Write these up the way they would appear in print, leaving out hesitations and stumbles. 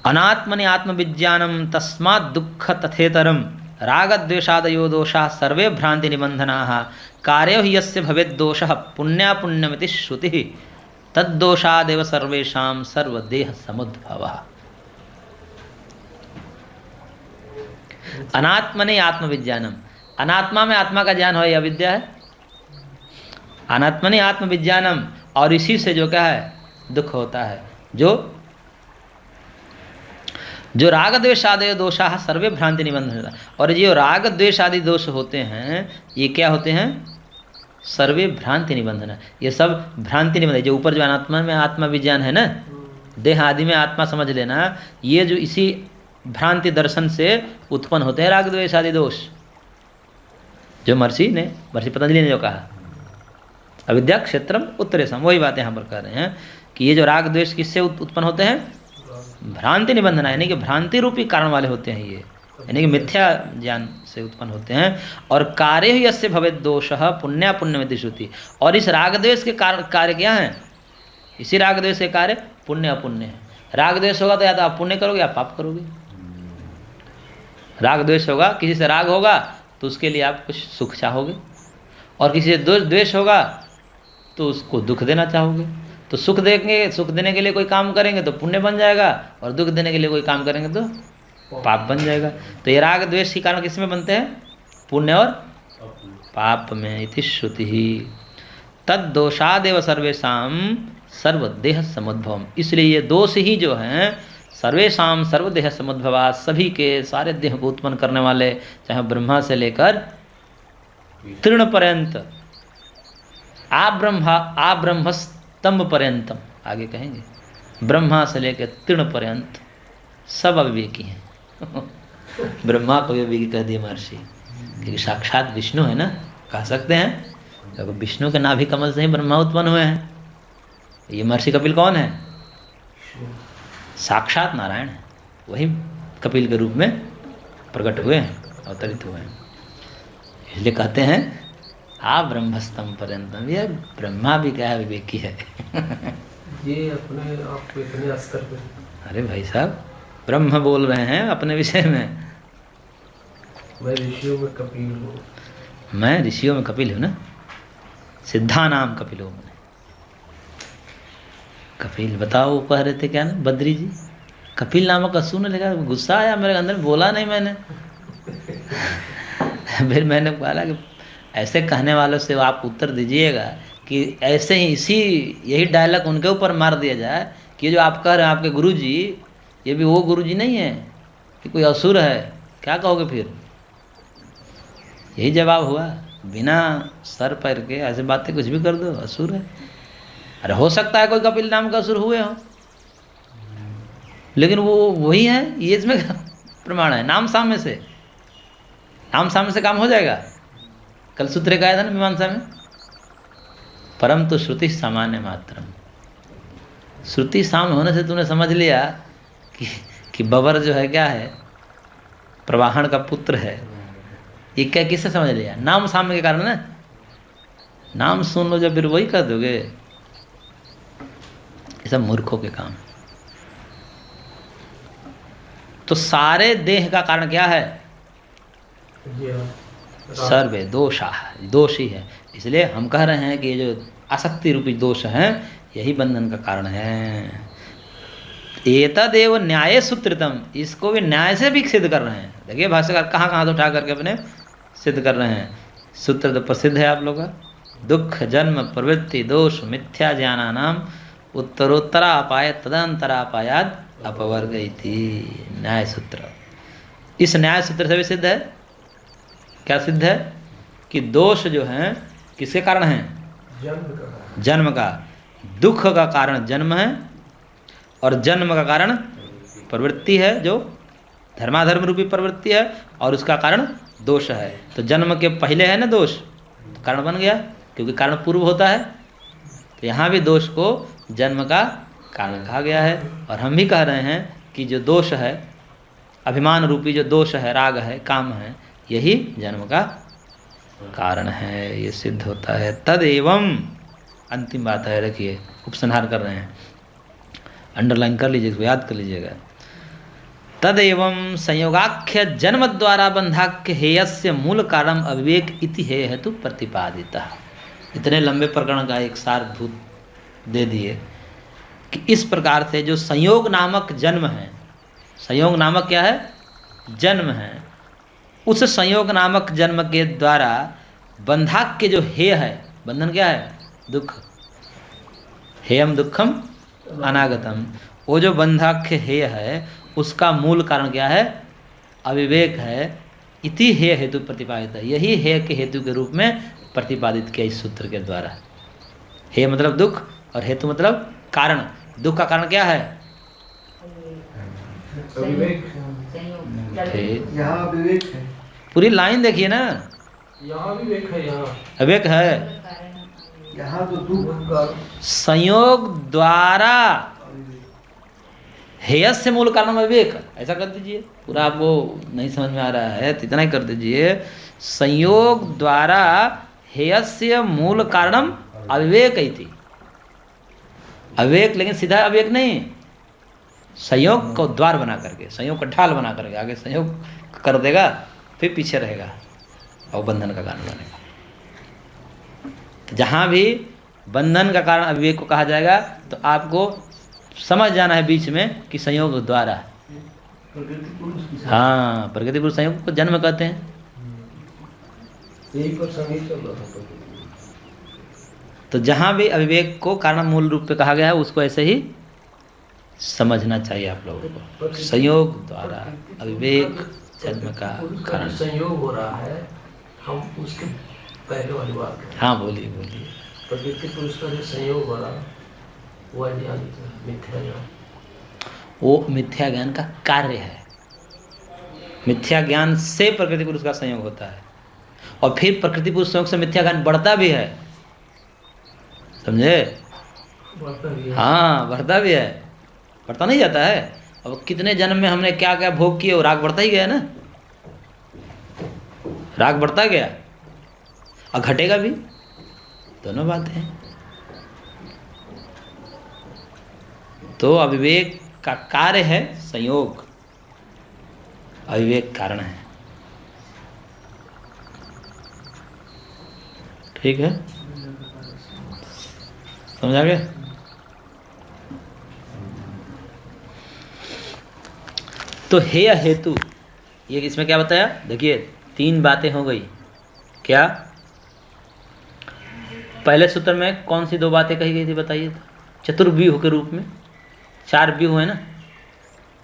अनात्मनि आत्मविज्ञानम तस्मात् दुःख तथेतरम रागद्वेषादयो दोषाः सर्वे भ्रांति निबंधनाः कार्यो हि यस्य भवेद् दोषः पुण्यापुण्यमिति श्रुतिः तद्दोषादेव सर्वेषां सर्वदेह समुद्भवः। अनात्मनि आत्मविज्ञानम, अनात्मा में आत्मा का ज्ञान हो, यह अविद्या है। अनात्मनि आत्मविज्ञानम, और इसी से जो क्या है दुख होता है। जो राग द्वेष आदि दोषाः सर्वे भ्रांति निबंधन, और जो राग द्वेष आदि दोष होते हैं ये क्या होते हैं, सर्वे भ्रांति निबंधन, ये सब भ्रांति निबंधन। जो ऊपर जो अनात्मा में आत्मा विज्ञान है ना, देह आदि में आत्मा समझ लेना, ये जो इसी भ्रांति दर्शन से उत्पन्न होते हैं राग द्वेष आदि दोष। जो महर्षि पतंजलि ने जो कहा अविद्या क्षेत्रम उत्तरेशम, वही बात यहाँ पर कह रहे हैं कि ये जो राग द्वेष किससे उत्पन्न होते हैं, भ्रांति निबंधन, यानी कि भ्रांति रूपी कारण वाले होते हैं ये, यानी कि मिथ्या ज्ञान से उत्पन्न होते हैं। और कार्य ही यस्य भवेद् दोषः पुण्यापुण्यमिति श्रुति, और इस राग द्वेष के कार्य क्या है, इसी राग द्वेष के कार्य पुण्य अपुण्य है। राग द्वेष होगा तो या तो आप पुण्य करोगे या पाप करोगे। राग द्वेष होगा, किसी से राग होगा तो उसके लिए आप कुछ सुख चाहोगे, और किसी से द्वेष होगा तो उसको दुख देना चाहोगे। तो सुख देने के लिए कोई काम करेंगे तो पुण्य बन जाएगा, और दुख देने के लिए कोई काम करेंगे तो पाप बन जाएगा। तो ये राग द्वेष के कारण किस में बनते हैं, पुण्य और पाप में। इति श्रुति ही तद्दोषादेव सर्वेषां सर्वदेह समुद्भवम, इसलिए ये दोष ही जो हैं सर्वेषां सर्वदेह समुद्भवा, सभी के सारे देह को उत्पन्न करने वाले, चाहे ब्रह्मा से लेकर तृण पर्यंत, आ ब्रह्मस्तंभ पर्यंतम, आगे कहेंगे ब्रह्मा से लेकर तृण पर्यंत सब अविवेकी हैं। ब्रह्मा को विवेकी कह दिए महर्षि, क्योंकि साक्षात विष्णु है ना, कह सकते हैं तो विष्णु के नाभि कमल से ही ब्रह्मा उत्पन्न हुए हैं। ये महर्षि कपिल कौन है, साक्षात नारायण है, वही कपिल के रूप में प्रकट हुए हैं, अवतरित हुए हैं। इसलिए कहते हैं आ ब्रह्मस्तम पर्यंतम, ये ब्रह्मा भी क्या है, विवेकी है। ये अपने आप को इतने स्तर पे, अरे भाई साहब ब्रह्म बोल रहे हैं अपने विषय में। मैं ऋषियों में कपिल हूँ, मैं ऋषियों में कपिल हूँ ना, सिद्धा नाम कपिल हूँ मैंने। कपिल बताओ कह रहे थे क्या ना, बद्री जी कपिल नामक असुर ने लिखा, गुस्सा आया मेरे अंदर, बोला नहीं मैंने। फिर मैंने कहा कि ऐसे कहने वालों से आप उत्तर दीजिएगा कि ऐसे ही यही डायलॉग उनके ऊपर मार दिया जाए कि जो आप कह रहे हैं आपके गुरुजी, ये भी वो गुरुजी नहीं है कि कोई असुर है, क्या कहोगे फिर। यही जवाब हुआ, बिना सर पैर के ऐसे बातें कुछ भी कर दो, असुर है। अरे हो सकता है कोई कपिल नाम का असुर हुए हो, लेकिन वो वही है, ये इसमें प्रमाण है। नाम साम्य से काम हो जाएगा। कल सूत्र का आया था ना मीमांसा में, परम तो श्रुति सामान्य मात्रम। श्रुति साम्य होने से तूने समझ लिया कि बबर जो है क्या है, प्रवाहन का पुत्र है। ये क्या किससे समझ लिया, नाम साम्य के कारण ना। नाम सुन लो जब फिर वही कर दोगे, ये सब मूर्खों के काम। तो सारे देह का कारण क्या है, सर्वे दोषा, दोष ही है। इसलिए हम कह रहे हैं कि ये जो आसक्ति रूपी दोष है यही बंधन का कारण है। एतदेव न्याय सूत्रितम, इसको भी न्याय से भी सिद्ध कर रहे हैं। देखिए भाष्यकार कहाँ कहाँ तो उठा करके अपने सिद्ध कर रहे हैं। सूत्र तो प्रसिद्ध है आप लोग का, दुख जन्म प्रवृत्ति दोष मिथ्या ज्ञानानाम उत्तरोत्तरापाय तदंतरापायाद अपवर्ग इति न्याय सूत्र। इस न्याय सूत्र से भी सिद्ध है, क्या सिद्ध है कि दोष जो हैं किसके कारण हैं, जन्म का। दुख का कारण जन्म है और जन्म का कारण प्रवृत्ति है, जो धर्माधर्म रूपी प्रवृत्ति है, और उसका कारण दोष है। तो जन्म के पहले है ना दोष, तो कारण बन गया, क्योंकि कारण पूर्व होता है। तो यहाँ भी दोष को जन्म का कारण कहा गया है। और हम भी कह रहे हैं कि जो दोष है, अभिमान रूपी जो दोष है, राग है, काम है, यही जन्म का कारण है। ये सिद्ध होता है। तद एवं अंतिम बात है, रखिए उपसंहार कर रहे हैं, अंडरलाइन कर लीजिए, इसको याद कर लीजिएगा। तदेवं संयोगाख्य जन्म द्वारा बंधाख्य हेयस्य मूल कारण अविवेक इति हेय हेतु प्रतिपादितः। इतने लंबे प्रकरण का एक सारभूत दे दिए कि इस प्रकार से जो संयोग नामक जन्म है, संयोग नामक क्या है? जन्म है। उस संयोग नामक जन्म के द्वारा बंधाख्य जो हेय है, बंधन क्या है? दुख। हेयम दुखम अनागतम, वो जो बंधाख्य हेय है उसका मूल कारण क्या है? अविवेक है। इति हेय हेतु प्रतिपादित है, यही हेय के हेतु के रूप में प्रतिपादित किया इस सूत्र के द्वारा। हेय मतलब दुख और हेतु मतलब कारण। दुख का कारण क्या है? यहाँ विवेक है, पूरी लाइन देखिए ना, यहाँ विवेक है, यहाँ अविवेक है। यहाँ तो दुख का संयोग द्वारा हेयस से मूल कारण अविवेक, ऐसा कर दीजिए। पूरा आपको नहीं समझ में आ रहा है तो इतना ही कर दीजिए। संयोग द्वारा हेयस्य मूल कारणम अविवेक ही थी। अविवेक लेकिन सीधा अविवेक नहीं, संयोग को द्वार बना करके, संयोग का ढाल बना करके आगे संयोग कर देगा, फिर पीछे रहेगा और बंधन का कारण बनेगा। तो जहाँ भी बंधन का कारण अविवेक को कहा जाएगा तो आपको समझ जाना है बीच में कि संयोग द्वारा। हाँ, प्रकृति पुरुष संयोग को जन्म कहते हैं। यही पर संगीत चल रहा था। तो जहाँ भी अविवेक को कारण मूल रूप पे कहा गया है उसको ऐसे ही समझना चाहिए आप लोगों को। संयोग द्वारा अविवेक जन्म का कारण। संयोग हो रहा है, हम उसके पहले वाली बात करें। हाँ बोलिए बोलिए। प्रकृति पुरुष का जो संयोग हो रहा वो अज्ञान, मिथ्या ज्ञान, वो मिथ्या ज्ञान का कार्य है। मिथ्या ज्ञान से प्रकृति पुरुष का संयोग होता है और फिर प्रकृति पुरुष संयोग से मिथ्या ज्ञान बढ़ता भी है, समझे? बढ़ता भी है। हाँ, बढ़ता भी है, बढ़ता नहीं जाता है। अब कितने जन्म में हमने क्या क्या भोग किए, और राग बढ़ता ही गया ना, राग बढ़ता गया और घटेगा भी, दोनों बातें हैं। तो अविवेक का कार्य है संयोग, अविवेक कारण है। ठीक है, समझ आ गया? तो हेय हेतु, ये इसमें क्या बताया? देखिए 3 बातें हो गई। क्या पहले सूत्र में कौन सी 2 बातें कही गई थी बताइए तो? चतुर्व्यूह के रूप में 4 व्यूह है ना।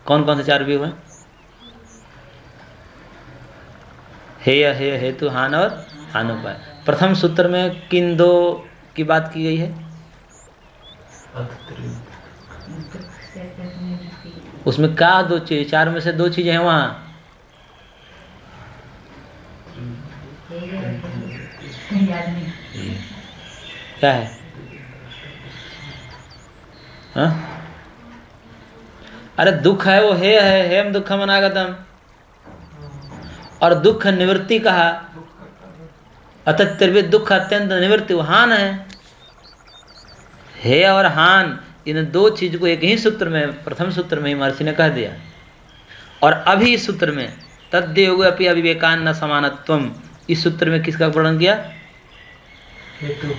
कौन कौन से 4 व्यूह हैं? हेय हेय हेतु हान और हानोपाय। प्रथम सूत्र में किन 2 की बात की गई है? उसमें क्या 2 चीज? 4 में से 2 चीजें हैं वहाँ। क्या है? हाँ? अरे दुख है, वो हे है, हेम दुखम अनागतम। और दुख निवृत्ति कहा, अतः त्रिविध दुख अत्यंत निवृत्ति, वो हान है। हे और हान, इन 2 चीज को एक ही सूत्र में, प्रथम सूत्र में ही महर्षि ने कह दिया। और अभी इस सूत्र में तद्योग अपि अविवेकान न समानत्वम, इस सूत्र में किसका वर्णन किया? हेतु।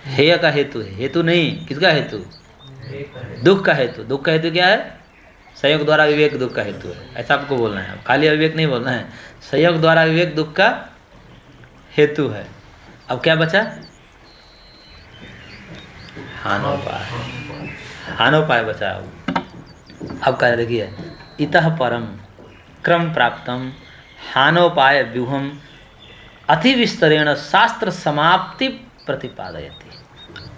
हेय का हेतु है, हेतु नहीं, किसका हेतु? दुख का हेतु। दुख का हेतु क्या है? संयोग द्वारा विवेक दुख का हेतु है, ऐसा आपको बोलना है। खाली अविवेक नहीं बोलना है, संयोग द्वारा विवेक दुख का हेतु है। अब क्या बचा? हानोपाय। हानोपाय बचा। अब क्या देखिए, इतः परम क्रम प्राप्तम हानोपाय व्यूहम अति विस्तरेण शास्त्र समाप्ति प्रतिपादयति।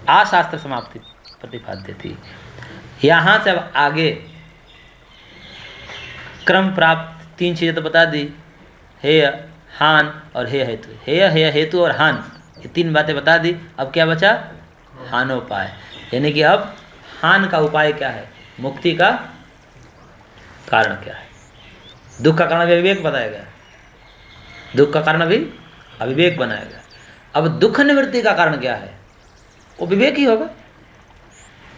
आ शास्त्र समाप्ति प्रतिपाद्यति। यहाँ से अब आगे क्रम प्राप्त 3 चीजें तो बता दी, हेय, हान और हेय हेतु। हेय हेय हेतु और हान, ये 3 बातें बता दी। अब क्या बचा? हानोपाय। यानी कि अब हान का उपाय क्या है, मुक्ति का कारण क्या है। दुख का कारण भी अविवेक बताएगा, दुख का कारण भी अविवेक बनाएगा। अब दुख निवृत्ति का कारण क्या है, वो विवेक ही होगा,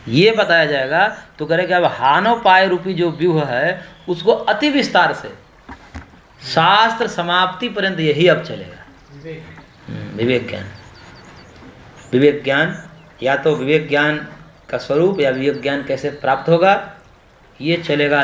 ये बताया जाएगा। तो कह रहे कि अब हानोपाय रूपी जो व्यूह है उसको अति विस्तार से शास्त्र समाप्ति पर्यंत यही अब चलेगा। विवेक ज्ञान। विवेक ज्ञान, या तो विवेक ज्ञान का स्वरूप या विवेक ज्ञान कैसे प्राप्त होगा, ये चलेगा